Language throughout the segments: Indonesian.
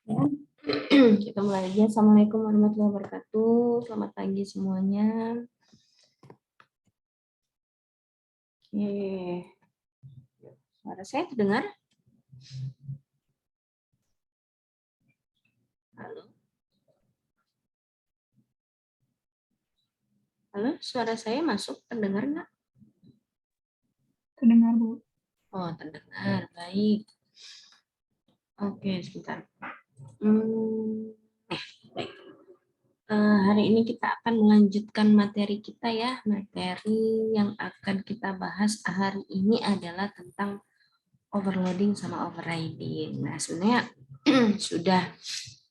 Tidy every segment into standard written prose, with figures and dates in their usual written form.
Ya. Kita mulai aja. Assalamualaikum warahmatullahi wabarakatuh. Selamat pagi semuanya. Oke. Suara saya terdengar? Halo? Halo, suara saya masuk? Terdengar nggak? Terdengar, Bu. Oh, terdengar. Baik. Oke, sebentar. Baik. Hari ini kita akan melanjutkan materi kita ya. Materi yang akan kita bahas hari ini adalah tentang overloading sama overriding. Nah, sebenarnya sudah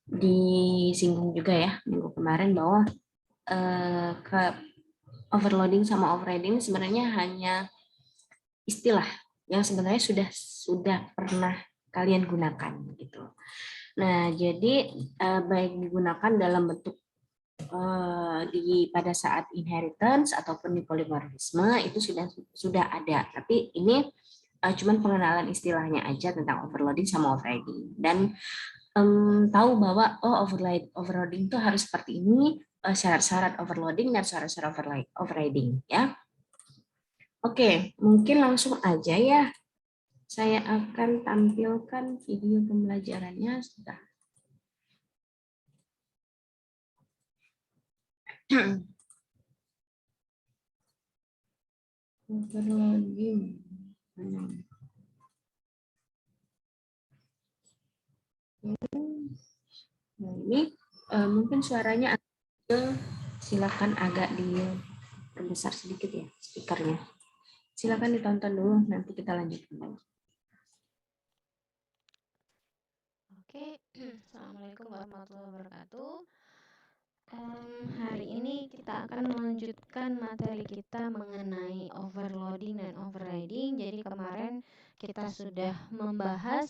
disinggung juga ya minggu kemarin bahwa ke overloading sama overriding sebenarnya hanya istilah yang sebenarnya sudah pernah kalian gunakan gitu. Nah, jadi baik digunakan dalam bentuk di pada saat inheritance ataupun di polimorfisme itu sudah ada. Tapi ini cuman pengenalan istilahnya aja tentang overloading sama overriding. Dan tahu bahwa overloading itu harus seperti ini, syarat-syarat overloading dan syarat-syarat overriding ya. Oke, mungkin langsung aja ya. Saya akan tampilkan video pembelajarannya sudah. Overloading. Nah, ini mungkin suaranya silakan agak diperbesar sedikit ya speakernya. Silakan ditonton dulu, nanti kita lanjutkan lagi. Oke, Assalamualaikum warahmatullahi wabarakatuh. Hari ini kita akan melanjutkan materi kita mengenai overloading dan overriding. Jadi kemarin kita sudah membahas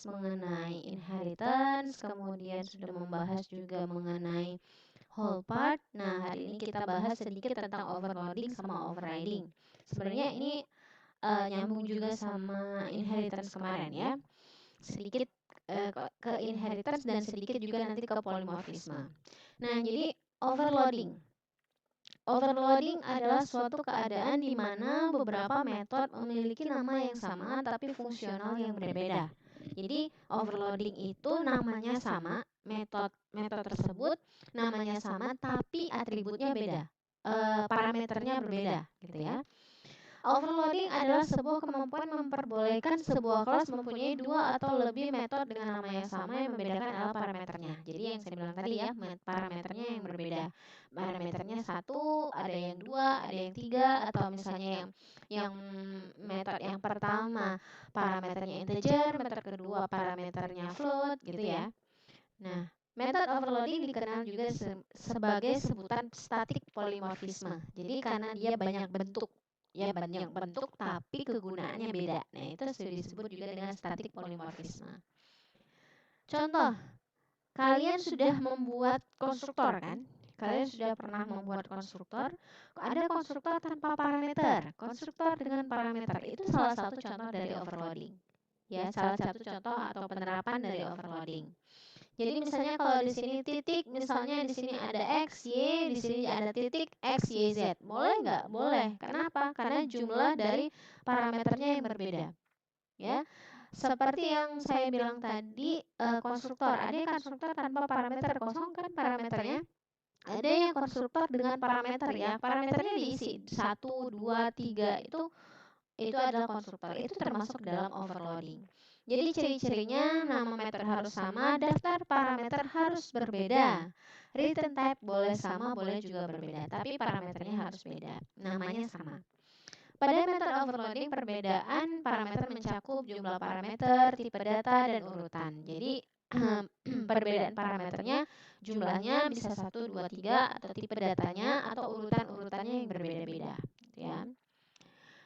mengenai inheritance, kemudian sudah membahas juga mengenai whole part. Nah, hari ini kita bahas sedikit tentang overloading sama overriding. Sebenarnya ini nyambung juga sama inheritance kemarin ya. Sedikit ke inheritance dan sedikit juga nanti ke polimorfisme. Nah, jadi overloading. Overloading adalah suatu keadaan di mana beberapa metode memiliki nama yang sama tapi fungsional yang berbeda. Jadi overloading itu namanya sama, metode tersebut namanya sama tapi atributnya beda. Parameternya berbeda gitu ya. Overloading adalah sebuah kemampuan memperbolehkan sebuah kelas mempunyai dua atau lebih metode dengan nama yang sama yang membedakan adalah parameternya. Jadi yang saya bilang tadi ya, parameternya yang berbeda. Parameternya satu, ada yang dua, ada yang tiga, atau misalnya yang metode yang pertama parameternya integer, metode kedua parameternya float gitu ya. Nah, metode overloading dikenal juga sebagai sebutan static polymorphism. Jadi karena dia banyak bentuk, ya banyak bentuk tapi kegunaannya beda. Nah, itu sudah disebut juga dengan static polymorphism. Contoh, kalian sudah membuat konstruktor kan? Kalian sudah pernah membuat konstruktor. Ada konstruktor tanpa parameter, konstruktor dengan parameter. Itu salah satu contoh dari overloading. Ya, salah satu contoh atau penerapan dari overloading. Jadi misalnya kalau di sini titik, misalnya di sini ada X, Y, di sini ada titik X, Y, Z. Boleh nggak? Boleh. Kenapa? Karena jumlah dari parameternya yang berbeda. Ya, seperti yang saya bilang tadi, konstruktor. Ada yang konstruktor tanpa parameter, kosong kan parameternya. Ada yang konstruktor dengan parameter ya. Parameternya diisi 1, 2, 3 itu adalah konstruktor. Itu termasuk dalam overloading. Jadi ciri-cirinya nama metode harus sama, daftar parameter harus berbeda. Return type boleh sama, boleh juga berbeda, tapi parameternya harus beda. Namanya sama. Pada metode overloading, perbedaan parameter mencakup jumlah parameter, tipe data, dan urutan. Jadi perbedaan parameternya jumlahnya bisa 1, 2, 3 atau tipe datanya atau urutan-urutannya yang berbeda-beda gitu ya.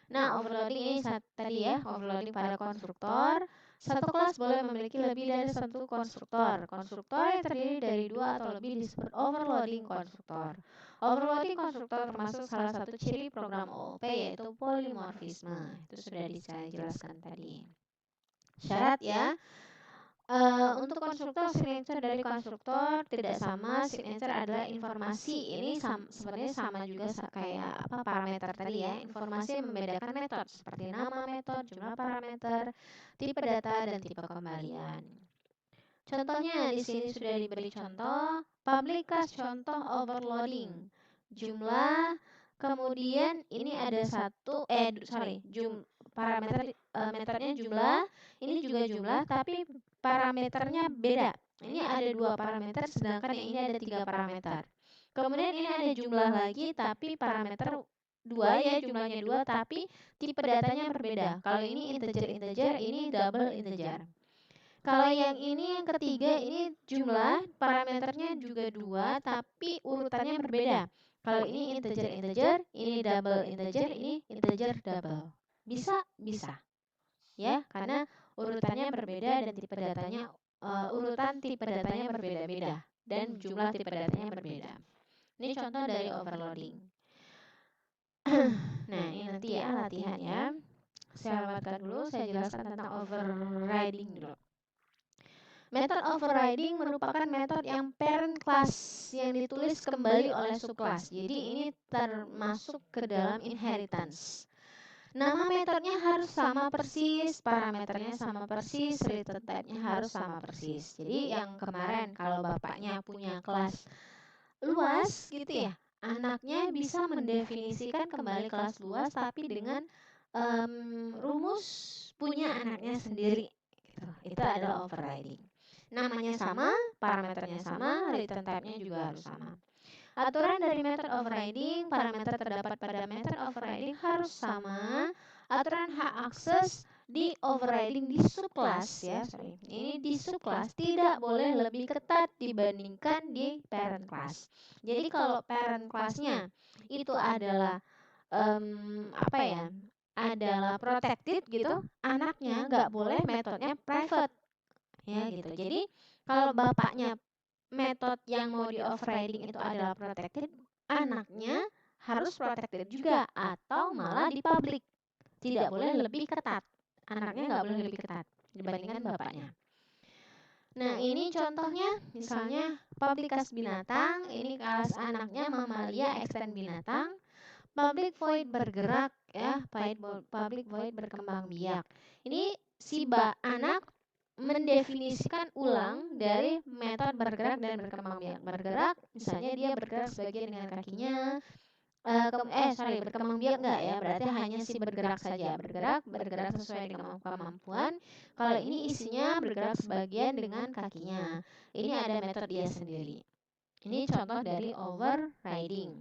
Nah, overloading ini tadi ya, overloading pada konstruktor. Satu kelas boleh memiliki lebih dari satu konstruktor. Konstruktor yang terdiri dari dua atau lebih disebut overloading konstruktor. Overloading konstruktor termasuk salah satu ciri program OOP yaitu polimorfisme. Itu sudah saya jelaskan tadi. Syarat ya, Untuk konstruktor, signature dari konstruktor tidak sama. Signature adalah informasi. Ini sebenarnya sama juga kayak apa parameter tadi ya. Informasi yang membedakan metode seperti nama metode, jumlah parameter, tipe data, dan tipe kembalian. Contohnya di sini sudah diberi contoh. Public class contoh overloading. Jumlah, kemudian ini ada parameter metodenya jumlah, ini juga jumlah, tapi parameternya beda. Ini ada 2 parameter, sedangkan yang ini ada 3 parameter. Kemudian ini ada jumlah lagi, tapi parameter 2 ya, jumlahnya 2, tapi tipe datanya berbeda. Kalau ini integer, ini double integer. Kalau yang ini yang ketiga, ini jumlah, parameternya juga 2, tapi urutannya berbeda. Kalau ini integer, ini double integer, ini integer double. Bisa. Ya, karena urutannya berbeda dan tipe datanya urutan tipe datanya berbeda-beda dan jumlah tipe datanya berbeda. Ini contoh dari overloading. Nah, ini nanti ya latihan ya. Saya lewatkan dulu, saya jelaskan tentang overriding dulu. Method overriding merupakan metode yang parent class yang ditulis kembali oleh subclass. Jadi ini termasuk ke dalam inheritance. Nama metodenya harus sama persis, parameternya sama persis, related type-nya harus sama persis. Jadi yang kemarin kalau bapaknya punya kelas luas gitu ya, anaknya bisa mendefinisikan kembali kelas luas tapi dengan rumus punya anaknya sendiri. Gitu. Itu adalah overriding. Namanya sama, parameternya sama, return type-nya juga harus sama. Aturan dari method overriding, parameter terdapat pada method overriding harus sama. Aturan hak akses di overriding di subclass ya, ini di subclass tidak boleh lebih ketat dibandingkan di parent class. Jadi kalau parent classnya itu adalah adalah protected gitu, anaknya nggak boleh metodenya private ya gitu. Jadi kalau bapaknya metode yang mau di overriding itu adalah protected, anaknya harus protected juga atau malah di public. Tidak boleh lebih ketat. Anaknya nggak boleh lebih ketat dibandingkan bapaknya. Nah, ini contohnya misalnya public class binatang, ini kelas anaknya mamalia extend binatang. Public void bergerak ya, public void berkembang biak. Ini si anak mendefinisikan ulang dari metode bergerak dan berkembang biak. Bergerak, misalnya dia bergerak sebagian dengan kakinya. Berkembang biak enggak ya, berarti hanya si bergerak saja. Bergerak sesuai dengan kemampuan. Kalau ini isinya bergerak sebagian dengan kakinya. Ini ada metode dia sendiri. Ini contoh dari overriding.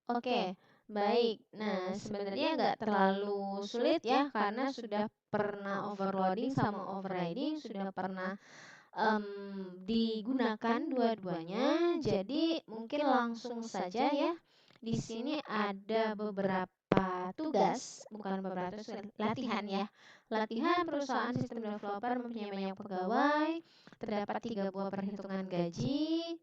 Oke, baik. Nah, sebenarnya nggak terlalu sulit ya, karena sudah pernah overloading sama overriding, sudah pernah digunakan dua-duanya. Jadi mungkin langsung saja ya. Di sini ada beberapa tugas, bukan beberapa tugas, latihan ya. Latihan perusahaan sistem developer mempunyai banyak pegawai. Terdapat 3 buah perhitungan gaji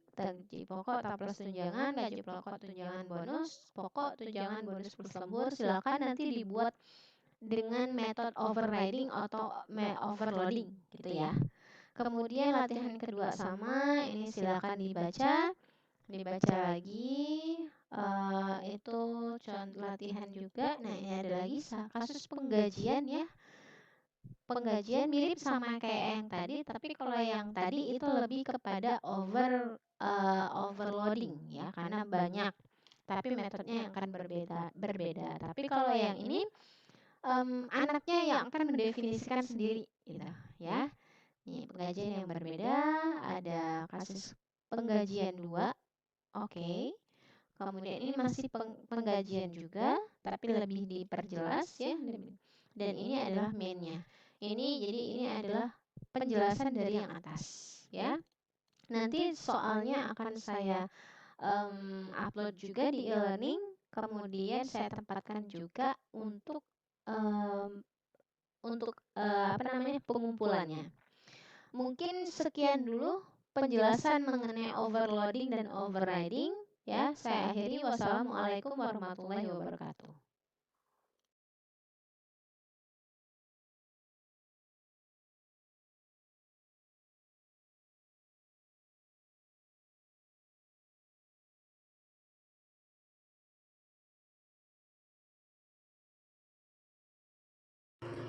pokok, tak plus tunjangan, gaji pokok, tunjangan bonus, pokok, tunjangan bonus plus lembur. Silakan nanti dibuat dengan metode overriding atau overloading gitu ya. Kemudian latihan kedua sama, ini silakan dibaca lagi. Itu contoh latihan juga. Nah, ini ada lagi kasus penggajian ya. Penggajian mirip sama kayak yang tadi, tapi kalau yang tadi itu lebih kepada overloading ya, karena banyak. Tapi metodenya yang akan berbeda. Tapi kalau yang ini anaknya yang akan mendefinisikan sendiri gitu ya. Ini penggajian yang berbeda, ada kasus penggajian 2. Oke. Kemudian ini masih penggajian juga, tapi lebih diperjelas ya. Dan ini adalah mainnya. Jadi ini adalah penjelasan dari yang atas ya. Nanti soalnya akan saya upload juga di e-learning, kemudian saya tempatkan juga untuk pengumpulannya. Mungkin sekian dulu penjelasan mengenai overloading dan overriding ya. Saya akhiri. Wassalamualaikum warahmatullahi wabarakatuh.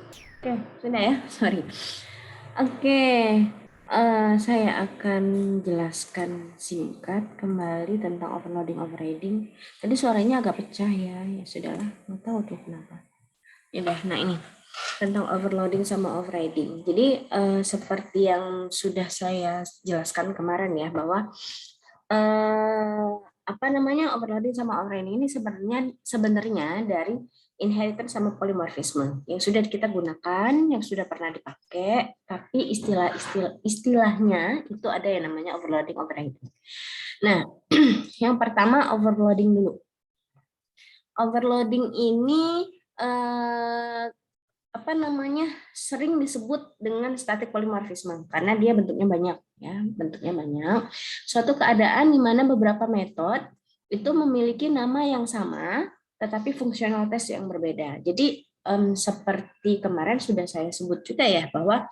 Oke, sudah ya, sorry. Oke, saya akan jelaskan singkat kembali tentang overloading overriding. Tadi suaranya agak pecah ya, ya sudahlah, nggak tahu tuh kenapa. Ya udah, nah ini tentang overloading sama overriding. Jadi seperti yang sudah saya jelaskan kemarin ya, bahwa apa namanya overloading sama overriding ini sebenarnya dari inheritance sama polymorphism yang sudah kita gunakan, yang sudah pernah dipakai, tapi istilahnya itu ada yang namanya overloading overriding. Nah, yang pertama overloading dulu. Overloading ini apa namanya sering disebut dengan static polymorphism karena dia bentuknya banyak ya, bentuknya banyak. Suatu keadaan di mana beberapa metode itu memiliki nama yang sama tetapi fungsionalitas yang berbeda. Jadi seperti kemarin sudah saya sebut juga ya bahwa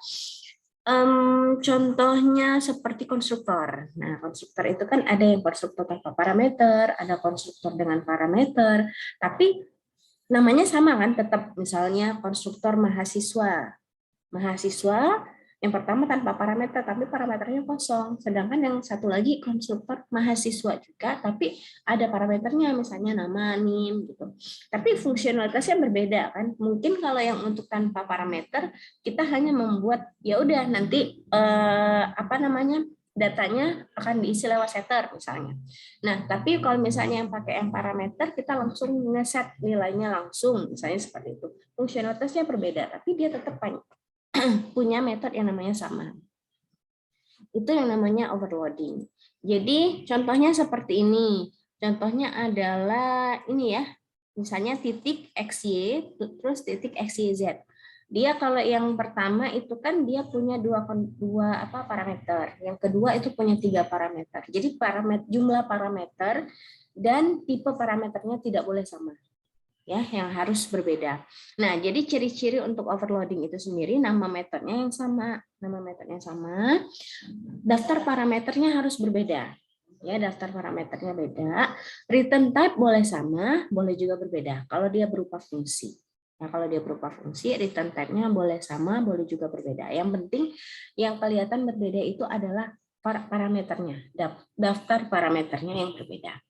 contohnya seperti konstruktor. Nah, konstruktor itu kan ada yang konstruktor tanpa parameter, ada konstruktor dengan parameter, tapi namanya sama kan, tetap misalnya konstruktor mahasiswa. Mahasiswa yang pertama tanpa parameter, tapi parameternya kosong. Sedangkan yang satu lagi konstruktor mahasiswa juga, tapi ada parameternya, misalnya nama, NIM, gitu. Tapi fungsionalitasnya berbeda kan. Mungkin kalau yang untuk tanpa parameter, kita hanya membuat, ya udah nanti apa namanya, datanya akan diisi lewat setter misalnya. Nah, tapi kalau misalnya yang pakai yang parameter, kita langsung ngeset nilainya langsung, misalnya seperti itu. Fungsionalitasnya berbeda, tapi dia tetap punya metode yang namanya sama. Itu yang namanya overloading. Jadi contohnya seperti ini. Contohnya adalah ini ya, misalnya titik XY terus titik XYZ. Dia kalau yang pertama itu kan dia punya dua parameter. Yang kedua itu punya 3 parameter. Jadi jumlah parameter dan tipe parameternya tidak boleh sama. Ya, yang harus berbeda. Nah, jadi ciri-ciri untuk overloading itu sendiri nama metodenya yang sama, daftar parameternya harus berbeda. Ya, daftar parameternya beda. Return type boleh sama, boleh juga berbeda. Kalau dia berupa fungsi. Nah, kalau dia berupa fungsi, return type-nya boleh sama, boleh juga berbeda. Yang penting yang kelihatan berbeda itu adalah parameternya, daftar parameternya yang berbeda.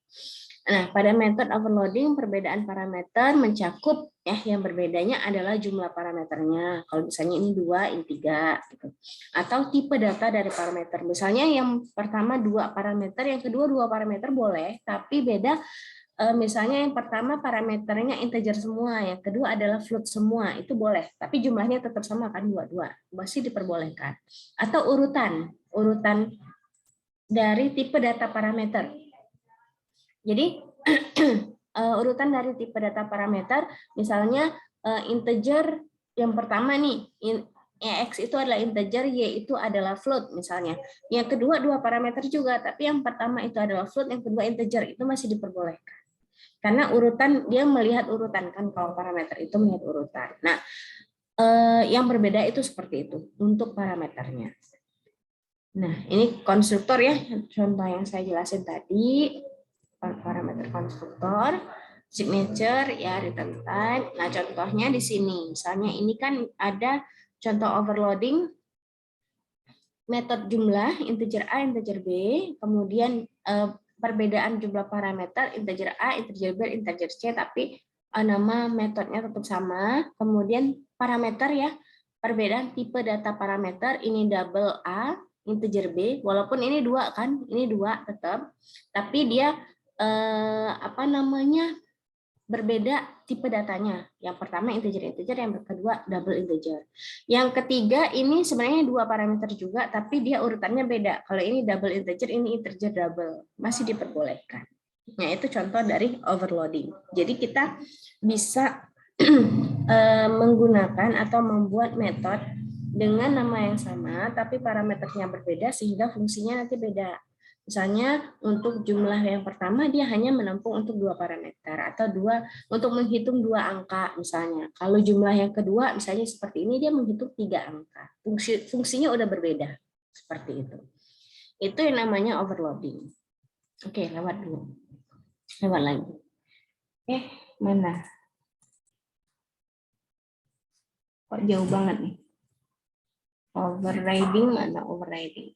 Nah, pada metode overloading perbedaan parameter mencakup ya yang berbedanya adalah jumlah parameternya. Kalau misalnya ini 2, ini 3 gitu. Atau tipe data dari parameter. Misalnya yang pertama 2 parameter, yang kedua 2 parameter boleh, tapi beda misalnya yang pertama parameternya integer semua, yang kedua adalah float semua, itu boleh, tapi jumlahnya tetap sama kan 2, masih diperbolehkan. Atau urutan dari tipe data parameter. Jadi urutan dari tipe data parameter, misalnya integer yang pertama nih, X itu adalah integer, Y itu adalah float misalnya. Yang kedua 2 parameter juga, tapi yang pertama itu adalah float, yang kedua integer, itu masih diperbolehkan. Karena urutan, dia melihat urutan kan, kalau parameter itu melihat urutan. Nah, yang berbeda itu seperti itu untuk parameternya. Nah, ini konstruktor ya, contoh yang saya jelasin tadi. Parameter konstruktor, signature ya, return type. Nah, contohnya di sini. Misalnya ini kan ada contoh overloading metode jumlah integer A, integer B, kemudian perbedaan jumlah parameter integer A, integer B, integer C, tapi nama metodenya tetap sama. Kemudian parameter ya, perbedaan tipe data parameter, ini double A, integer B, walaupun ini 2 kan, ini 2 tetap, tapi dia apa namanya berbeda tipe datanya. Yang pertama integer, yang kedua double integer. Yang ketiga ini sebenarnya 2 parameter juga, tapi dia urutannya beda. Kalau ini double integer, ini integer double, masih diperbolehkan. Nah, itu contoh dari overloading. Jadi kita bisa menggunakan atau membuat metode dengan nama yang sama, tapi parameternya berbeda sehingga fungsinya nanti beda. Misalnya untuk jumlah yang pertama dia hanya menampung untuk 2 parameter atau untuk menghitung 2 angka misalnya. Kalau jumlah yang kedua misalnya seperti ini dia menghitung 3 angka. Fungsinya udah berbeda seperti itu. Itu yang namanya overloading. Oke, lewat dulu. Lewat lagi. Mana? Kok jauh banget nih? Overriding mana overriding?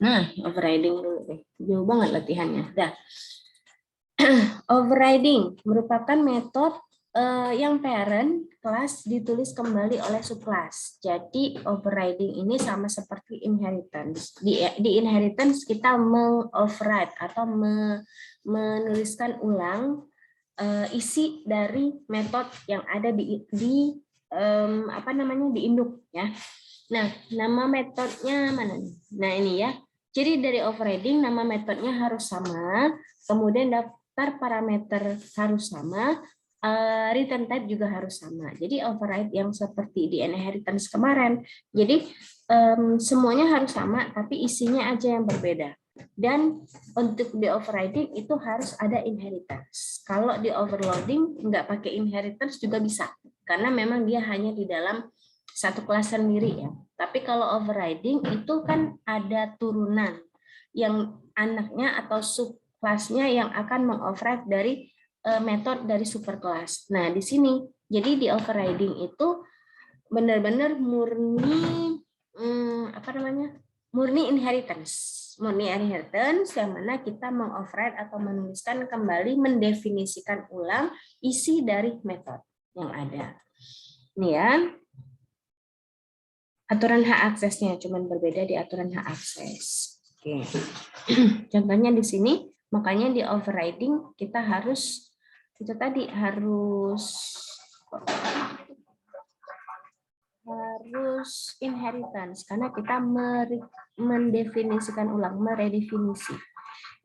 Nah, overriding dulu deh. Jauh banget latihannya. Dah. Overriding merupakan metode yang parent kelas ditulis kembali oleh subclass. Jadi overriding ini sama seperti inheritance. Di inheritance kita mengoverride atau menuliskan ulang isi dari metode yang ada di apa namanya di induk ya. Nah, nama metodenya mana nih? Nah, ini ya. Jadi dari overriding nama metodenya harus sama, kemudian daftar parameter harus sama, return type juga harus sama. Jadi override yang seperti di inheritance kemarin. Jadi semuanya harus sama, tapi isinya aja yang berbeda. Dan untuk di overriding itu harus ada inheritance. Kalau di overloading nggak pakai inheritance juga bisa, karena memang dia hanya di dalam satu kelas sendiri ya. Tapi kalau overriding itu kan ada turunan yang anaknya atau subkelasnya yang akan mengoverride dari metode dari superkelas. Nah, di sini jadi di overriding itu benar-benar murni apa namanya? Murni inheritance. Murni inheritance yang mana kita mengoverride atau menuliskan kembali, mendefinisikan ulang isi dari metode yang ada. Ini ya. Aturan hak aksesnya cuman berbeda di aturan hak akses. Oke. Contohnya di sini, makanya di overriding kita harus itu tadi harus inheritance karena kita mendefinisikan ulang, meredefinisi.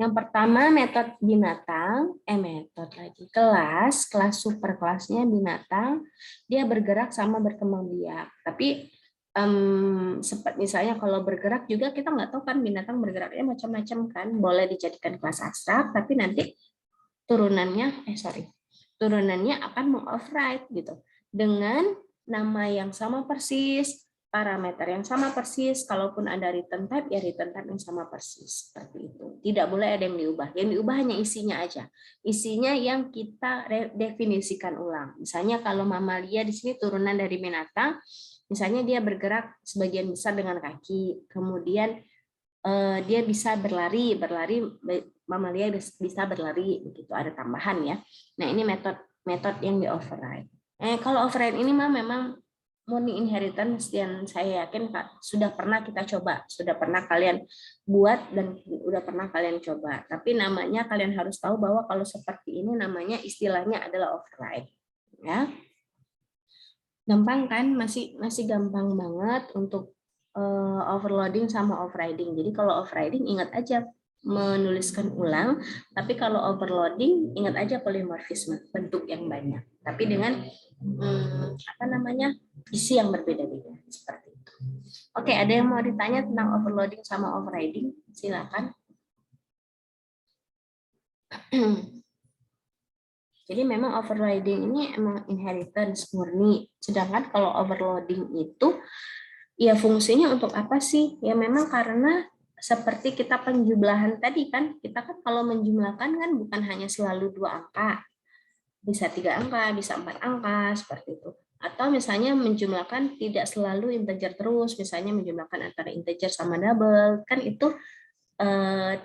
Yang pertama metode binatang, kelas superkelasnya binatang, dia bergerak sama berkembang biak. Tapi seperti misalnya kalau bergerak juga kita nggak tahu kan binatang bergeraknya macam-macam kan, boleh dijadikan kelas abstrak, tapi nanti turunannya akan mengoverride gitu dengan nama yang sama persis, parameter yang sama persis, kalaupun ada return type ya return type yang sama persis, seperti itu. Tidak boleh ada yang diubah. Yang diubah hanya isinya aja. Isinya yang kita definisikan ulang. Misalnya kalau mamalia di sini turunan dari binatang, misalnya dia bergerak sebagian besar dengan kaki, kemudian dia bisa berlari mamalia bisa berlari begitu, ada tambahan ya. Nah, ini metode yang di override. Kalau override ini memang murni inheritance dan saya yakin Kak sudah pernah kita coba, sudah pernah kalian buat dan sudah pernah kalian coba. Tapi namanya kalian harus tahu bahwa kalau seperti ini namanya istilahnya adalah override. Ya. Gampang kan? Masih gampang banget untuk overloading sama overriding. Jadi kalau overriding ingat aja menuliskan ulang, tapi kalau overloading ingat aja polimorfisme, bentuk yang banyak. Tapi dengan apa namanya? Isi yang berbeda-beda seperti itu. Oke, ada yang mau ditanya tentang overloading sama overriding? Silakan. Jadi memang overriding ini emang inheritance murni. Sedangkan kalau overloading itu ya fungsinya untuk apa sih? Ya memang karena seperti kita penjumlahan tadi kan, kita kan kalau menjumlahkan kan bukan hanya selalu 2 angka. Bisa 3 angka, bisa 4 angka, seperti itu. Atau misalnya menjumlahkan tidak selalu integer terus, misalnya menjumlahkan antara integer sama double, kan itu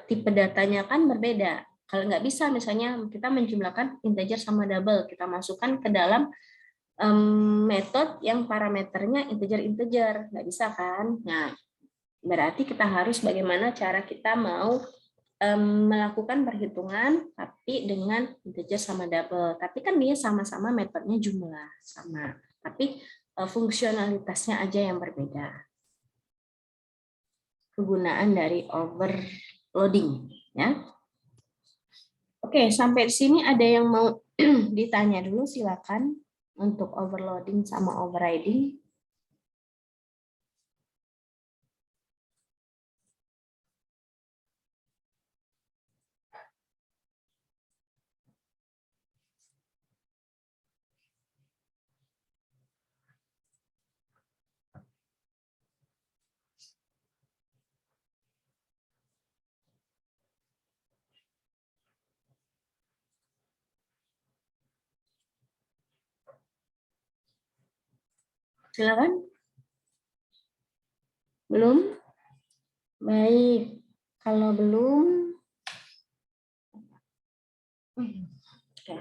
tipe datanya kan berbeda. Kalau nggak bisa, misalnya kita menjumlahkan integer sama double, kita masukkan ke dalam metode yang parameternya integer-integer, nggak bisa kan? Nah, berarti kita harus bagaimana cara kita mau melakukan perhitungan, tapi dengan integer sama double. Tapi kan dia sama-sama metodenya jumlah, sama. Tapi fungsionalitasnya aja yang berbeda. Kegunaan dari overloading, ya. Oke, sampai di sini ada yang mau ditanya dulu, silakan untuk overloading sama overriding. Silakan. Belum? Baik. Kalau belum, oke.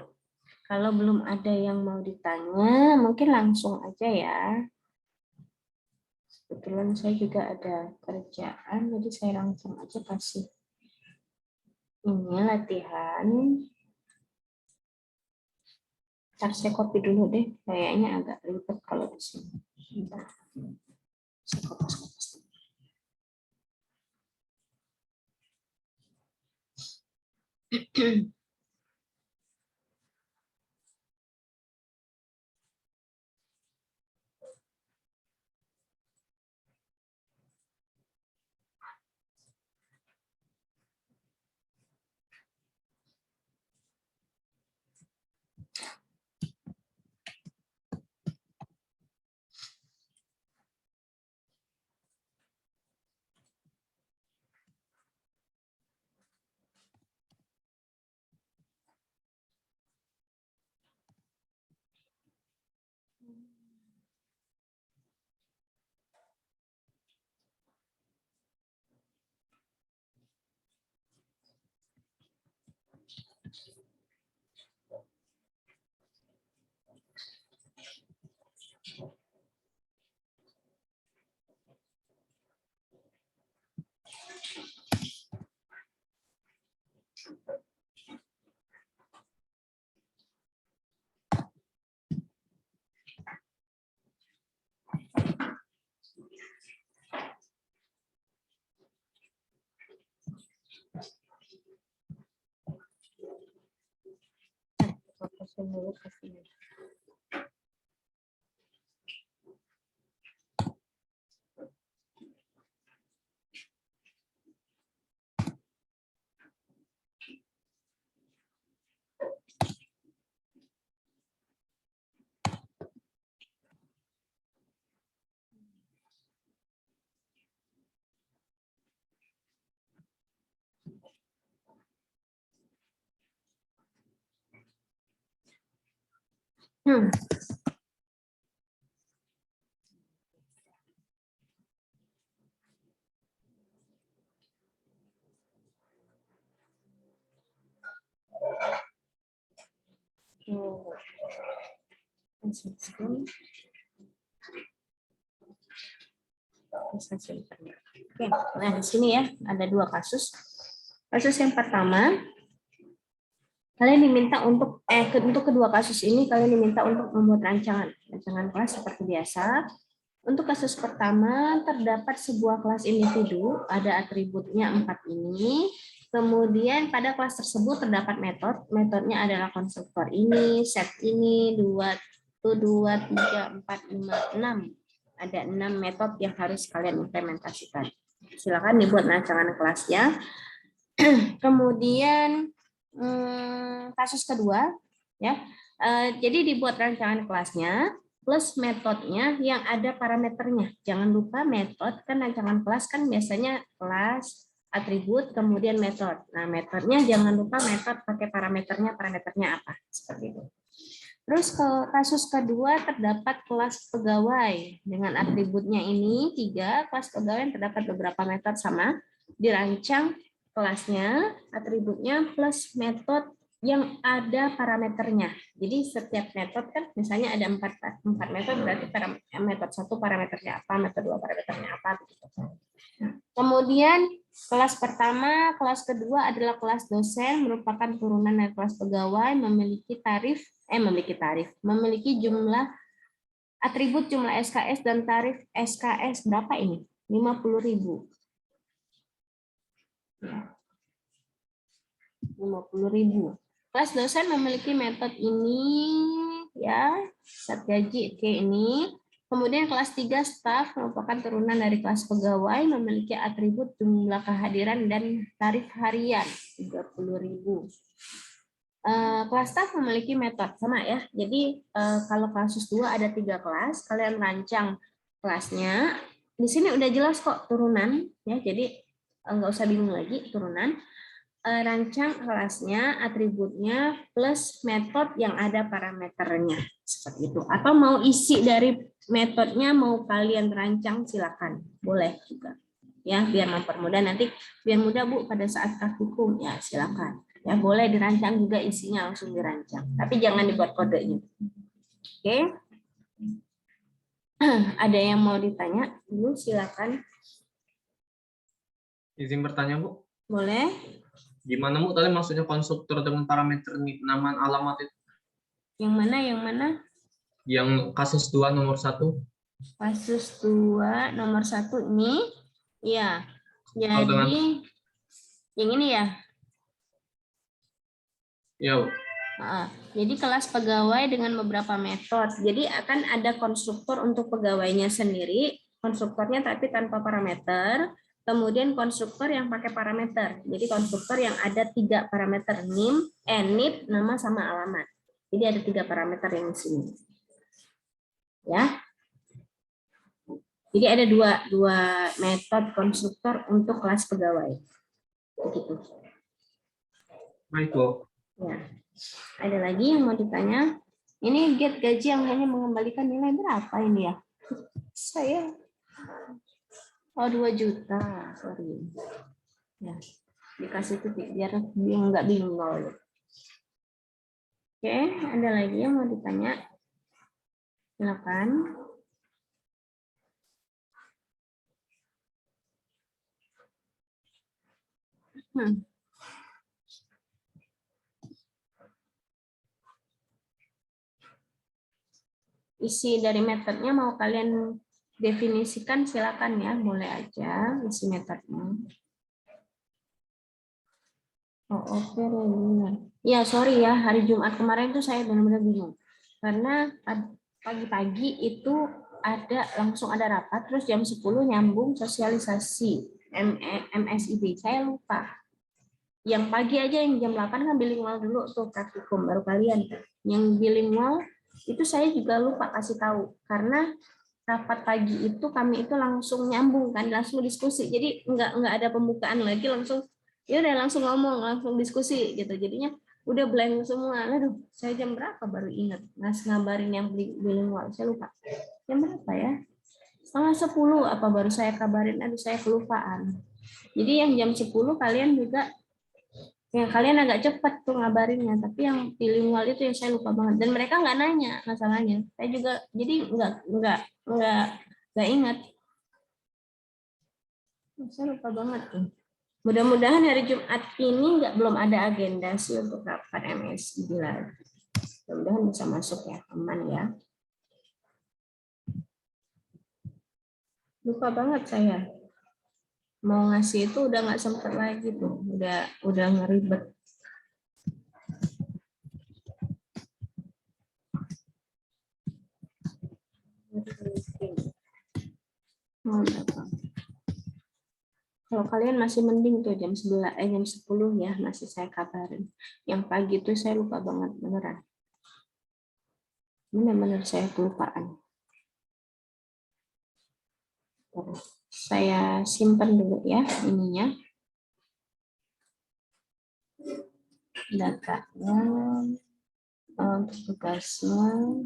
Kalau belum ada yang mau ditanya, mungkin langsung aja ya. Kebetulan saya juga ada kerjaan, jadi saya langsung aja kasih ini latihan. Ntar saya copy dulu deh, kayaknya agak ribet kalau di sini. Bentar. Saya kopas-kopas. Kopasin dulu ke sini. Hmm. Oke, nah di sini ya ada dua kasus. Kasus yang pertama, kalian diminta untuk kedua kasus ini kalian diminta untuk membuat rancangan kelas seperti biasa. Untuk kasus pertama terdapat sebuah kelas individu, ada atributnya 4 ini. Kemudian pada kelas tersebut terdapat metodenya adalah konstruktor ini, set ini, 2, 3, 4, 5, 6. Ada 6 metode yang harus kalian implementasikan. Silakan dibuat rancangan kelasnya. Kemudian kasus kedua, ya, jadi dibuat rancangan kelasnya plus metodenya yang ada parameternya. Jangan lupa metode kan rancangan kelas kan biasanya kelas, atribut, kemudian metode. Nah metodenya jangan lupa metode pakai parameternya apa seperti itu. Terus ke kasus kedua terdapat kelas pegawai dengan atributnya ini 3, kelas pegawai yang terdapat beberapa metode sama dirancang kelasnya, atributnya plus metode yang ada parameternya. Jadi setiap metode kan misalnya ada 4 metode, berarti metode 1 parameternya apa, metode 2 parameternya apa. Begitu. Kemudian kelas pertama, kelas kedua adalah kelas dosen, merupakan turunan dari kelas pegawai, memiliki jumlah atribut, jumlah SKS dan tarif SKS berapa ini? 50.000. 50.000. Kelas dosen memiliki metode ini ya, set gaji kayak ini. Kemudian kelas 3 staf merupakan turunan dari kelas pegawai, memiliki atribut jumlah kehadiran dan tarif harian 30.000. Kelas staf memiliki metode sama ya. Jadi kalau kasus 2 ada 3 kelas, kalian rancang kelasnya. Di sini udah jelas kok turunan ya. Jadi nggak usah bingung lagi turunan. rancang kelasnya, atributnya, plus metode yang ada parameternya. Seperti itu. Atau mau isi dari metodenya, mau kalian rancang, silakan. Boleh juga. Ya, biar mempermudah nanti, biar mudah Bu pada saat praktikum, ya silakan. Ya, boleh dirancang juga isinya, langsung dirancang. Tapi jangan dibuat kodenya. Oke. Ada yang mau ditanya? Dulu silakan. Izin bertanya, Bu. Boleh. Gimana, Bu, tadi maksudnya konstruktor dengan parameter nama alamat itu? Yang mana? Yang mana? Yang kasus 2 nomor 1. Kasus 2 nomor 1 ini. Ya. Kalau dengan Jadi yang ini ya. ya, Bu. Jadi kelas pegawai dengan beberapa metode. Jadi akan ada konstruktor untuk pegawainya sendiri, konstruktornya tapi tanpa parameter. Kemudian konstruktor yang pakai parameter. Jadi konstruktor yang ada 3 parameter, NIP, nama sama alamat. Jadi ada 3 parameter yang di sini. Ya. Jadi ada dua metode konstruktor untuk kelas pegawai. Begitu. Baik, Bu. Ya. Ada lagi yang mau ditanya? Ini get gaji yang hanya mengembalikan nilai berapa ini ya? Saya 2 juta, sorry. Ya, dikasih itu biar dia nggak bingung. Oke, ada lagi yang mau ditanya? Silakan. Isi dari metodenya mau kalian definisikan, silakan ya, boleh aja isi metodenya. Oh, oke, benar. Ya, sorry ya, hari Jumat kemarin tuh saya benar-benar bingung. Karena pagi-pagi itu langsung ada rapat, terus jam 10 nyambung sosialisasi MSIB. Saya lupa. Yang pagi aja yang jam 8 kan bilingual dulu tuh praktikum, baru kalian. Yang bilingual itu saya juga lupa kasih tahu. Karena rapat pagi itu kami itu langsung nyambung kan, langsung diskusi. Jadi nggak ada pembukaan lagi, langsung ya udah langsung ngomong, langsung diskusi gitu. Jadinya udah blank semua. Aduh, saya jam berapa baru ingat ngabarin yang bilingual, saya lupa. Jam berapa ya? 9:30 apa baru saya kabarin, aduh saya kelupaan. Jadi yang jam 10 kalian juga yang kalian agak cepat tuh ngabarinnya, tapi yang bilingual itu yang saya lupa banget. Dan mereka nggak nanya masalahnya. Saya juga jadi nggak ingat. Saya lupa banget tuh. Mudah-mudahan hari Jumat ini belum ada agenda sih untuk rapat MSI lagi. Mudah-mudahan bisa masuk ya, aman ya. Lupa banget saya. Mau ngasih itu udah nggak sempat lagi tuh, udah ngeribet. Kalau kalian masih mending tuh jam 10 ya, masih saya kabarin. Yang pagi tuh saya lupa banget beneran. Benar-benar saya kelupaan. Saya simpan dulu ya ininya. Datanya, untuk tugasnya.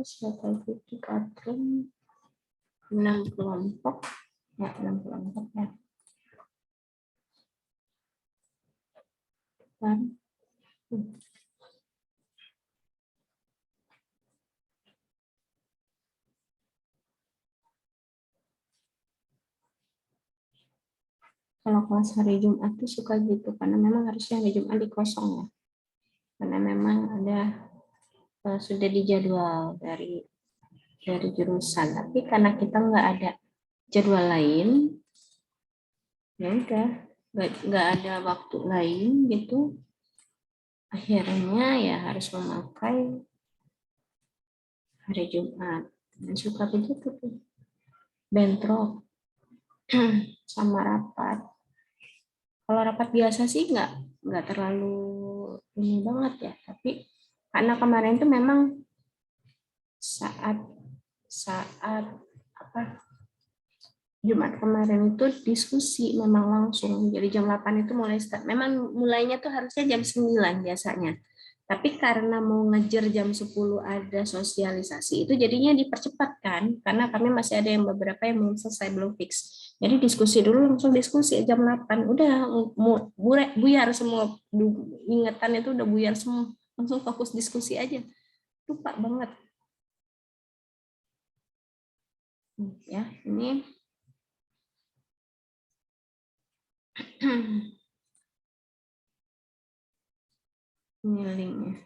Strategi kadrun 6 kelompok ya, 6 kelompok ya. Dan Kalau kelas hari Jumat tuh suka gitu, karena memang harusnya hari Jumat dikosong ya. Karena memang ada sudah dijadwal dari jurusan. Tapi karena kita nggak ada jadwal lain, ya udah nggak ada waktu lain gitu. Akhirnya ya harus memakai hari Jumat. Dan suka begitu tuh, bentrok sama rapat. Kalau rapat biasa sih nggak terlalu ini banget ya, tapi karena kemarin tuh memang saat saat apa Jumat kemarin itu diskusi memang langsung. Jadi jam 8 itu mulai start. Memang mulainya tuh harusnya jam 9 biasanya. Tapi karena mau ngejar jam 10 ada sosialisasi, itu jadinya dipercepat kan, karena kami masih ada yang beberapa yang belum selesai, belum fix. Jadi diskusi dulu, langsung diskusi jam 8. Udah buyar semua, ingatan itu udah buyar semua. Langsung fokus diskusi aja. Lupa banget. Ya, ini ini linknya.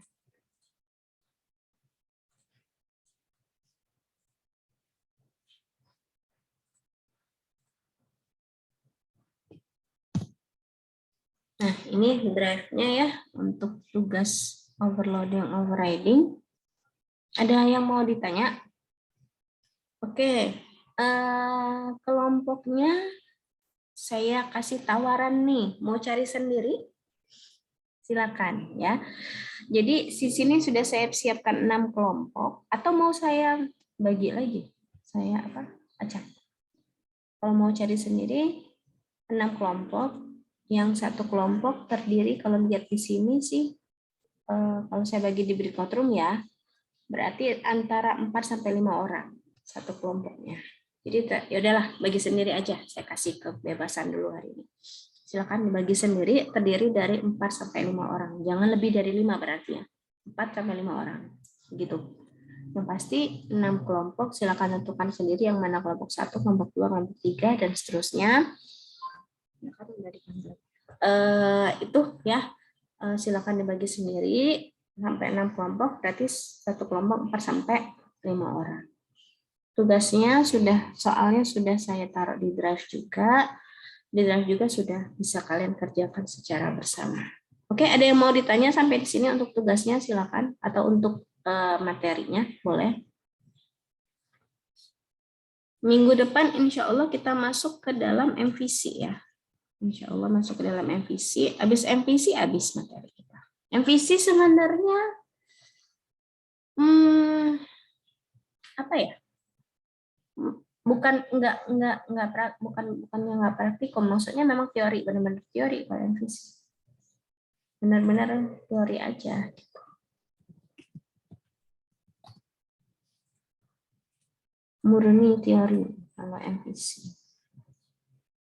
Nah, ini drive-nya ya untuk tugas overloading, overriding. Ada yang mau ditanya? Oke, kelompoknya saya kasih tawaran nih, mau cari sendiri? Silakan ya. Jadi di sini sudah saya siapkan 6 kelompok, atau mau saya bagi lagi? Saya acak. Kalau mau cari sendiri 6 kelompok, yang satu kelompok terdiri, kalau lihat di sini sih, kalau saya bagi di breakout room ya, berarti antara 4 sampai 5 orang satu kelompoknya. Jadi ya udahlah, bagi sendiri aja. Saya kasih kebebasan dulu hari ini. Silakan dibagi sendiri, terdiri dari 4 sampai 5 orang. Jangan lebih dari 5 berarti ya. 4 sampai 5 orang. Begitu. Yang pasti 6 kelompok, silakan tentukan sendiri yang mana kelompok 1, kelompok 2, kelompok 3 dan seterusnya. Itu ya. Silakan dibagi sendiri sampai 6 kelompok, berarti satu kelompok 4 sampai 5 orang. Tugasnya soalnya sudah saya taruh di drive juga. Di drive juga sudah bisa kalian kerjakan secara bersama. Oke, ada yang mau ditanya sampai di sini untuk tugasnya, silakan. Atau untuk materinya, boleh. Minggu depan insya Allah kita masuk ke dalam MVC ya. Insya Allah masuk ke dalam MVC. Habis MVC, habis materi kita. MVC sebenarnya apa ya? Bukannya nggak praktikum, maksudnya memang teori, benar-benar teori kalau MVC. Benar-benar teori aja. Murni teori kalau MVC.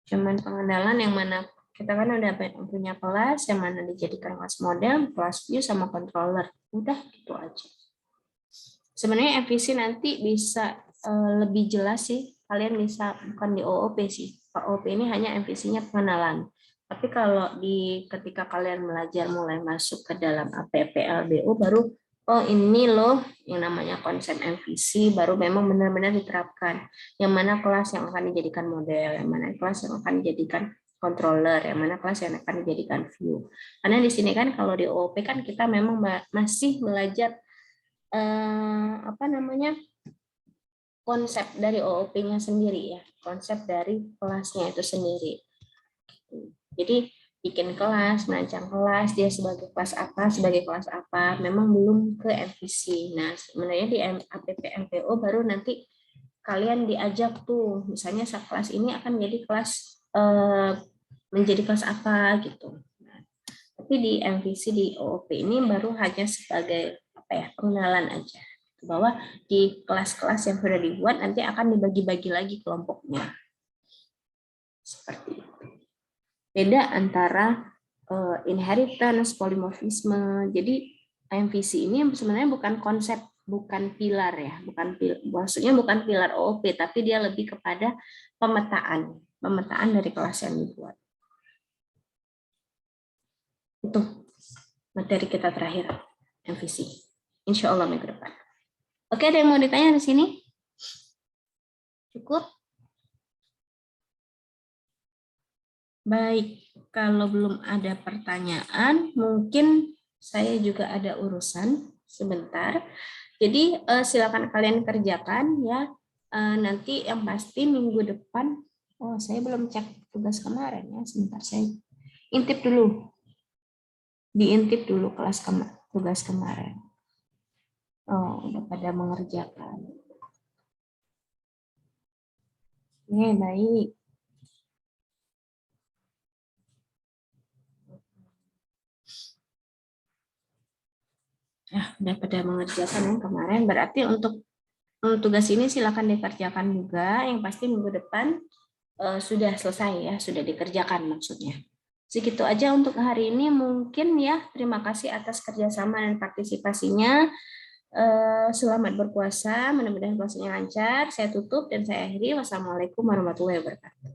Cuman pengenalan yang mana kita kan udah punya kelas, yang mana dijadikan kelas model, kelas view, sama controller. Udah gitu aja. Sebenarnya MVC nanti bisa lebih jelas sih. Kalian bisa bukan di OOP sih. OOP ini hanya MVC-nya pengenalan. Tapi kalau ketika kalian belajar mulai masuk ke dalam APP LBO, baru oh ini loh yang namanya konsep MVC, baru memang benar-benar diterapkan. Yang mana kelas yang akan dijadikan model, yang mana kelas yang akan dijadikan controller, yang mana kelas yang akan dijadikan view. Karena di sini kan kalau di OOP kan kita memang masih belajar konsep dari OOP-nya sendiri ya, konsep dari kelasnya itu sendiri. Jadi bikin kelas, merancang kelas, dia sebagai kelas apa, memang belum ke MVC. Nah, sebenarnya di APP MPO baru nanti kalian diajak tuh, misalnya kelas ini akan menjadi kelas apa gitu. Nah, tapi di MVC di OOP ini baru hanya sebagai pengenalan aja, bahwa di kelas-kelas yang sudah dibuat nanti akan dibagi-bagi lagi kelompoknya. Seperti itu. Beda antara inheritance, polymorphisme. Jadi MVC ini sebenarnya bukan konsep, bukan pilar ya, maksudnya bukan pilar OOP, tapi dia lebih kepada pemetaan dari kelas yang dibuat. Itu materi kita terakhir, MVC. Insya Allah minggu depan. Oke, ada yang mau ditanya di sini? Cukup? Baik, kalau belum ada pertanyaan, mungkin saya juga ada urusan sebentar. Jadi silakan kalian kerjakan ya. Nanti yang pasti minggu depan. Oh, saya belum cek tugas kemarin ya. Sebentar, saya intip dulu. Diintip dulu tugas kemarin. Oh, udah pada mengerjakan. Oke, baik. Ya, udah pada mengerjakan yang kemarin. Berarti untuk tugas ini silakan dikerjakan juga. Yang pasti minggu depan sudah selesai ya, sudah dikerjakan maksudnya. Segitu aja untuk hari ini mungkin ya. Terima kasih atas kerjasama dan partisipasinya. Selamat berpuasa, mudah-mudahan puasanya lancar. Saya tutup dan saya akhiri. Wassalamualaikum warahmatullahi wabarakatuh.